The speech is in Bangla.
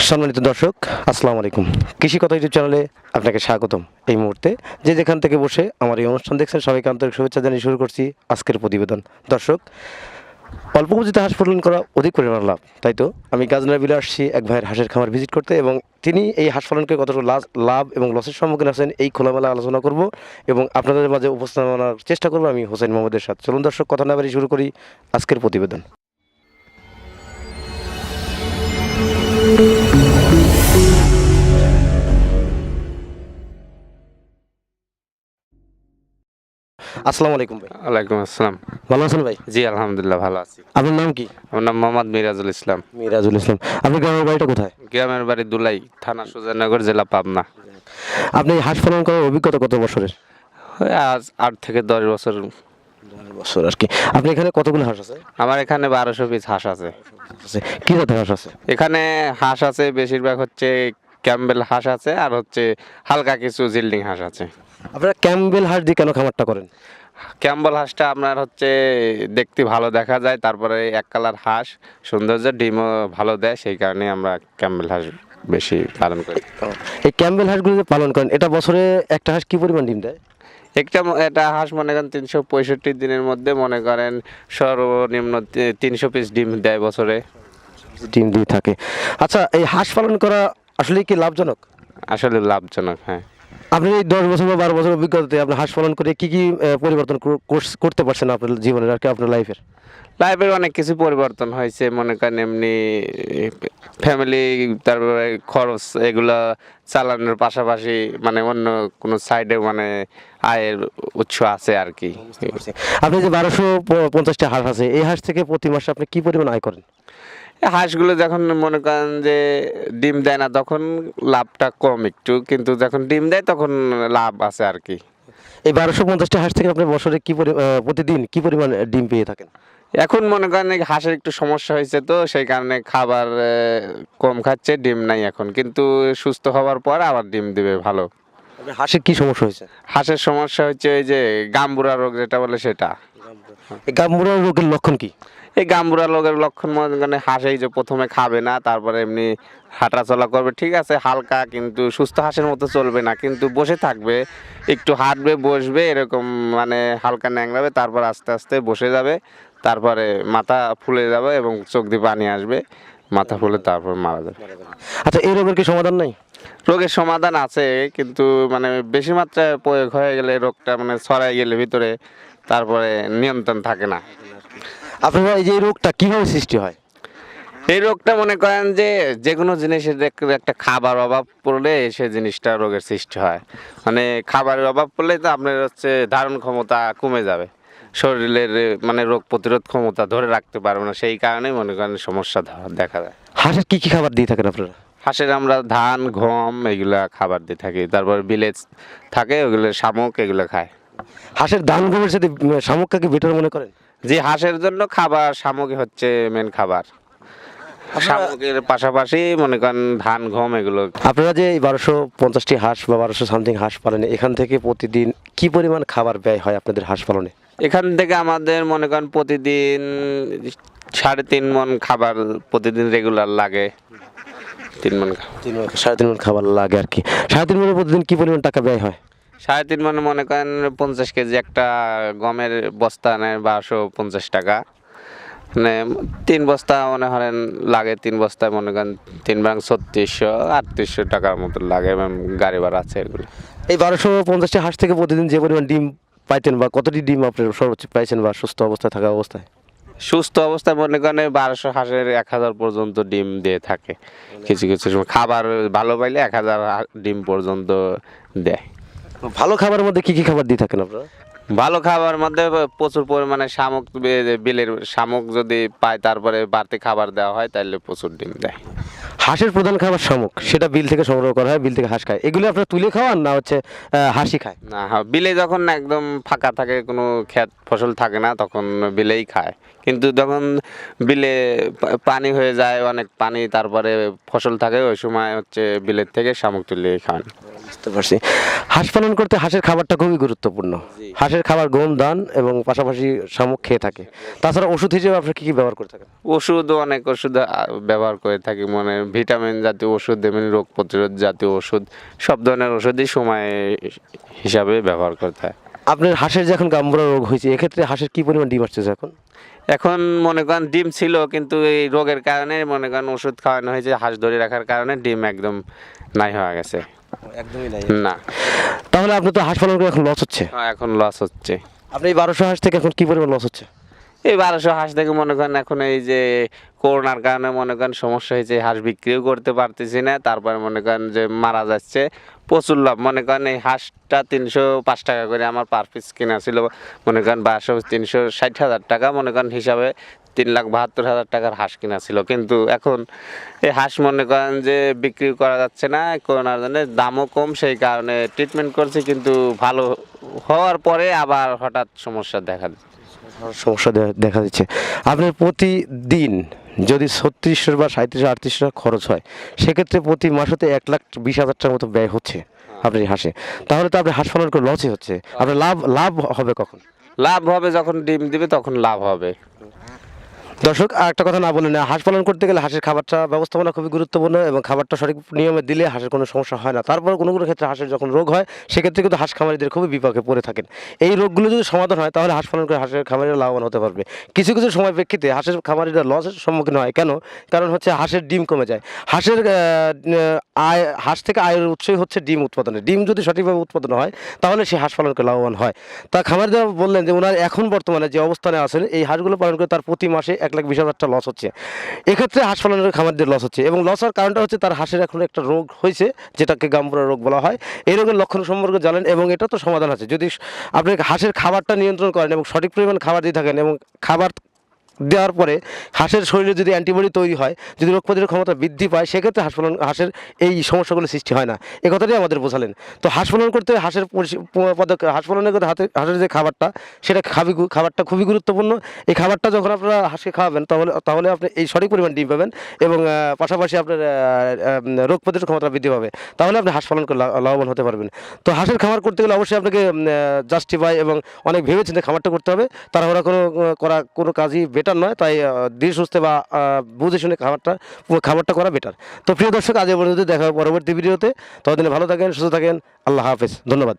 সম্মানিত দর্শক, আসসালামু আলাইকুম। কৃষি কথা ইউটিউব চ্যানেলে আপনাকে স্বাগতম। এই মুহূর্তে যে যেখান থেকে বসে আমার এই অনুষ্ঠান দেখছেন, সবাইকে আন্তরিক শুভেচ্ছা জানিয়ে শুরু করছি আজকের প্রতিবেদন। দর্শক, অল্প পুঁজিতে হাঁস পালন করা অধিক পরিমাণ লাভ, তাই তো আমি গাজনা বিলে আসছি এক ভাইয়ের হাঁসের খামার ভিজিট করতে, এবং তিনি এই হাঁস পালনকে কতটুকু লাভ এবং লসের সম্মুখীন আছেন এই খোলামেলা আলোচনা করব এবং আপনাদের মাঝে উপস্থাপনার চেষ্টা করবো আমি হোসেন মোহাম্মদের সাথে। চলুন দর্শক, কথা না বাড়িয়ে শুরু করি আজকের প্রতিবেদন। আসসালামু আলাইকুম ভাই। ওয়ালাইকুম আসসালাম। ভালো আছেন ভাই? জি আলহামদুলিল্লাহ ভালো আছি। আপনার নাম কি? আমার নাম মোহাম্মদ মিরাজুল ইসলাম। মিরাজুল ইসলাম। আপনার গ্রামের বাড়িটা কোথায়? গ্রামের বাড়ি দুলাই, থানা সুজাননগর, জেলা পাবনা। আপনি এই হাঁস পালন করার অভিজ্ঞতা কত বছরের? ওই আজ 8 থেকে 10 বছর। 10 বছর আর কি। আপনি এখানে কতগুলো হাঁস আছে? আমার এখানে 1200 পিস হাঁস আছে। কি জাতের হাঁস আছে? এখানে হাঁস আছে বেশিরভাগ হচ্ছে ক্যাম্বেল হাঁস আছে, আর হচ্ছে হালকা কিছু জিল্ডিং হাঁস আছে। আপনারা ক্যাম্বেল হাঁস দিয়ে কেন খামারটা করেন? ক্যাম্বেল হাঁসটা আপনার হচ্ছে দেখতে ভালো দেখা যায়, তারপরে এক কালার হাঁস, সৌন্দর্য, ডিমও ভালো দেয়, সেই কারণে আমরা ক্যাম্বেল হাঁস বেশি পালন করি। এই ক্যাম্বেল হাঁসগুলো যে পালন করেন, এটা বছরে একটা হাঁস কি পরিমাণ ডিম দেয়? এটা হাঁস মনে করেন 365 দিনের মধ্যে মনে করেন সর্বনিম্ন 300 পিস ডিম দেয় বছরে। ডিম দিয়ে থাকে। আচ্ছা, এই হাঁস পালন করা আসলে কি লাভজনক? আসলে লাভজনক, হ্যাঁ। আপনি এই 10 বছর বা 12 বছর অভিজ্ঞতাতে আপনি হাঁস পালন করে কি কি পরিবর্তন করতে পারছেন আপনার জীবনের আর কি আপনার লাইফের? লাইফের অনেক কিছু পরিবর্তন হয়েছে, মনে করেন এমনি ফ্যামিলি, তারপরে খরচ এগুলা চালানোর পাশাপাশি মানে অন্য কোনো সাইডে মানে আয়ের উৎস আছে আর কি। আপনি যে 1250টা হাঁস আছে, এই হাঁস থেকে প্রতি মাসে আপনি কি পরিমাণ আয় করেন? এই হাঁসগুলো যখন মনে করেন যে ডিম দেয় না তখন লাভটা কম একটু, কিন্তু যখন ডিম দেয় তখন লাভ আছে আর কি। এই 1250টা হাঁস থেকে আপনি বছরে প্রতিদিন কি পরিমাণ ডিম পেয়ে থাকেন? এখন মনে করেন এই হাঁসের একটু সমস্যা হয়েছে, তো সেই কারণে খাবার কম খাচ্ছে, ডিম নাই এখন, কিন্তু সুস্থ হওয়ার পর আবার ডিম দিবে ভালো। আপনার হাঁসের কি সমস্যা হয়েছে? হাঁসের সমস্যা হচ্ছে ওই যে গাম্বুরা রোগ যেটা বলে সেটা। এই গাম্বুরা রোগের লক্ষণ কি? এই গাম্বুরা রোগের লক্ষণ মনে করেন হাঁস এই যে প্রথমে খাবে না, তারপরে এমনি হাঁটাচলা করবে, ঠিক আছে হালকা, কিন্তু সুস্থ হাঁসের মতো চলবে না, কিন্তু বসে থাকবে, একটু হাঁটবে বসবে এরকম, মানে হালকা ন্যাংড়াবে, তারপর আস্তে আস্তে বসে যাবে, তারপরে মাথা ফুলে যাবে এবং চোখ দিয়ে পানি আসবে, মাথা ফুলে তারপর মারা যাবে। আচ্ছা, এই রোগের কি সমাধান নাই? রোগের সমাধান আছে, কিন্তু মানে বেশি মাত্রায় প্রয়োগ হয়ে গেলে রোগটা মানে ছড়াই গেলে ভিতরে, তারপরে নিয়ন্ত্রণ থাকে না। আপনারা এই যে এই রোগটা কিভাবে সৃষ্টি হয়? এই রোগটা মনে করেন যে যে কোনো জিনিসের একটা খাবার অভাব পড়লে সেই জিনিসটা রোগের সৃষ্টি হয়। মানে খাবারের অভাব পড়লে তো আপনার হচ্ছে ধারণ ক্ষমতা কমে যাবে, শরীরের মানে রোগ প্রতিরোধ ক্ষমতা ধরে রাখতে পারবে না, সেই কারণেই মনে করেন সমস্যা দেখা যায়। হাঁসের কি কি খাবার দিয়ে থাকেন আপনারা? হাঁসের আমরা ধান, গম এগুলা খাবার দিয়ে থাকি, তারপর বিলেজ থাকে ওগুলো শামুক এগুলো খায়। হাঁসের ধান গমের সাথে শামুককে কি বেটার মনে করেন? যে হাঁসের জন্য খাবার শামুকই হচ্ছে মেন খাবার, শামুকের পাশাপাশি মনে করেন ধান, গম এগুলো। আপনারা যে এই 1250টি হাঁস বা 1200 সামথিং হাঁস পালনে, এখান থেকে প্রতিদিন কি পরিমাণ খাবার ব্যয় হয় আপনাদের হাঁস পালনে? এখান থেকে আমাদের মনে করেন প্রতিদিন 3.5 মণ খাবার প্রতিদিন রেগুলার লাগে। 3 মণ, 3.5 মণ খাবার লাগে আর কি। 3.5 মণে প্রতিদিন কি পরিমাণ টাকা ব্যয় হয়? 3.5 মণে মনে করেন 50 কেজি একটা গমের বস্তা নেয় 1250 টাকা, মানে 3 বস্তা মনে করেন লাগে, 3 বস্তায় মনে করেন 3 বাং 3600-3800 টাকার মতো লাগে, এবং গাড়ি ভাড়া আছে এগুলো। এই 1250টি হাঁস থেকে প্রতিদিন যে পরিমাণ ডিম পাইতেন, বা কতটি ডিম আপনি সর্বোচ্চ পাইছেন বা সুস্থ অবস্থায় থাকা অবস্থায়? সুস্থ অবস্থায় মনে করেন 1200 হাঁসের 1000 পর্যন্ত ডিম দিয়ে থাকে, কিছু কিছু সময় খাবার ভালো পাইলে 1000 ডিম পর্যন্ত দেয়। ভালো খাবারের মধ্যে কি কি খাবার দিয়ে থাকেন আপনারা? ভালো খাবার মধ্যে প্রচুর পরিমাণে শামুক, বিলের শামুক যদি পায় তারপরে বাড়তি খাবার দেওয়া হয় তাহলে প্রচুর ডিম দেয়। হাঁসের প্রধান খাবার শামুক, সেটা বিল থেকে সংগ্রহ করা হয়, বিল থেকে হাঁস খায়। এগুলো আপনারা তুলে খাওয়ান না হচ্ছে হাঁসই খায়? না, হ্যাঁ, বিলে যখন একদম ফাঁকা থাকে, কোনো ক্ষেত ফসল থাকে না, তখন বিলেই খায়, কিন্তু যখন বিলে পানি হয়ে যায়, অনেক পানি, তারপরে ফসল থাকে, ওই সময় হচ্ছে বিলের থেকে শামুক তুলে খান। বুঝতে পারছি। হাঁস পালন করতে হাঁসের খাবারটা খুবই গুরুত্বপূর্ণ। হাঁসের খাবার গম, ধান এবং পাশাপাশি শামুক খেয়ে থাকে। তাছাড়া ওষুধ হিসেবে আপনি কি কি ব্যবহার করে থাকেন? ওষুধও অনেক ওষুধ ব্যবহার করে থাকি, মানে ভিটামিন জাতীয় ওষুধ, এমনি রোগ প্রতিরোধ জাতীয় ওষুধ, সব ধরনের ওষুধই সময় হিসাবে ব্যবহার করে থাকে। আপনার হাঁসের যে এখন গাম্বুরা রোগ হয়েছে, এক্ষেত্রে হাঁসের কি পরিমাণ ডিম আসতেছে এখন? এখন মনে করেন ডিম ছিল, কিন্তু এই রোগের কারণে মনে করেন ওষুধ খাওয়ানো হয়েছে, হাঁস ধরে রাখার কারণে ডিম একদম নাই হয়ে গেছে। একদমই নাই। না, তাহলে আপনি তো হাঁস পালন করে এখন লস হচ্ছে। এখন লস হচ্ছে। আপনি এই 1200 হাঁস থেকে এখন কি পরিমাণ লস হচ্ছে? এই 1200 হাঁস থেকে মনে করেন এখন এই যে করোনার কারণে মনে করেন সমস্যা হয়েছে, হাঁস বিক্রিও করতে পারতেছি না, তারপরে মনে করেন যে মারা যাচ্ছে। প্রচুর লাভ, মনে করেন এই হাঁসটা 305 টাকা করে আমার পার পিস কিনা ছিল, মনে করেন 360,000 টাকা, মনে করেন হিসাবে 3,72,000 টাকার হাঁস কিনা ছিল। কিন্তু এখন এই হাঁস মনে করেন যে বিক্রি করা যাচ্ছে না, করোনার জন্য দামও কম, সেই কারণে ট্রিটমেন্ট করছি, কিন্তু ভালো হওয়ার পরে আবার হঠাৎ সমস্যা দেখা দিচ্ছে। সমস্যা দেখা দিচ্ছে। আপনার প্রতিদিন যদি 3600 বা 3700 3800 খরচ হয়, সেক্ষেত্রে প্রতি মাসেতে 1,20,000 টাকার মতো ব্যয় হচ্ছে আপনার এই হাঁসে। তাহলে তো আপনি হাঁস পালন করে লসই হচ্ছে। আপনার লাভ হবে কখন? লাভ হবে যখন ডিম দিবে, তখন লাভ হবে। দর্শক, আর একটা কথা না বলে না, হাঁস পালন করতে গেলে হাঁসের খাবারটা ব্যবস্থাপনা খুবই গুরুত্বপূর্ণ এবং খাবারটা সঠিক নিয়মে দিলে হাঁসের কোনো সমস্যা হয় না। তারপর কোনো কোনো ক্ষেত্রে হাঁসের যখন রোগ হয়, সেক্ষেত্রে কিন্তু হাঁস খামারিদের খুবই বিপাকে পড়ে থাকেন। এই রোগগুলো যদি সমাধান হয়, তাহলে হাঁস পালন করে হাঁসের খামারিরা লাভবান হতে পারবে। কিছু কিছু সময় প্রেক্ষিতে হাঁসের খামারিরা লসের সম্মুখীন হয়। কেন? কারণ হচ্ছে হাঁসের ডিম কমে যায়। হাঁস থেকে আয়ের উৎসই হচ্ছে ডিম উৎপাদনে। ডিম যদি সঠিকভাবে উৎপাদন হয়, তাহলে সে হাঁস পালন করে লাভবান হয়। তা খামারিরা বললেন যে ওনার এখন বর্তমানে যে অবস্থানে আছেন, এই হাঁসগুলো পালন করে তার প্রতি মাসে 1,20,000 টাকা লস হচ্ছে। এক্ষেত্রে হাঁস পালনের খামারদের লস হচ্ছে, এবং লস হওয়ার কারণটা হচ্ছে তার হাঁসের এখন একটা রোগ হয়েছে, যেটাকে গাম্বুরা রোগ বলা হয়। এই রোগের লক্ষণ সম্পর্কে জানেন, এবং এটা তো সমাধান আছে যদি আপনি হাঁসের খাবারটা নিয়ন্ত্রণ করেন এবং সঠিক পরিমাণ খাবার দিয়ে থাকেন, এবং খাবার দেওয়ার পরে হাঁসের শরীরে যদি অ্যান্টিবডি তৈরি হয়, যদি রোগ প্রতিরোধ ক্ষমতা বৃদ্ধি পায়, সেক্ষেত্রে হাঁসের এই সমস্যাগুলো সৃষ্টি হয় না। এ কথাটাই আমাদের বোঝালেন। তো হাঁস পালন করতে হাঁস পালনের করতে হাঁসের যে খাবারটা, সেটা খাবারটা খুবই গুরুত্বপূর্ণ। এই খাবারটা যখন আপনারা হাঁসকে খাওয়াবেন, তাহলে আপনি এই সঠিক পরিমাণ ডিম পাবেন, এবং পাশাপাশি আপনার রোগ প্রতিরোধ ক্ষমতা বৃদ্ধি পাবে। তাহলে আপনি হাঁস পালন করে লাভবান হতে পারবেন। তো হাঁসের খামার করতে গেলে অবশ্যই আপনাকে জাস্টিফাই এবং অনেক ভেবেচিন্তে খামারটা করতে হবে। তাড়াহুড়া কোনো কাজই বেটার নয়। তাই ধীরে সুস্থে বা বুঝে শুনে খাবারটা করা বেটার। তো প্রিয় দর্শক, আজ এ পর্যন্ত দেখা হবে পরবর্তী ভিডিওতে। ততদিনে ভালো থাকেন, সুস্থ থাকেন। আল্লাহ হাফেজ। ধন্যবাদ।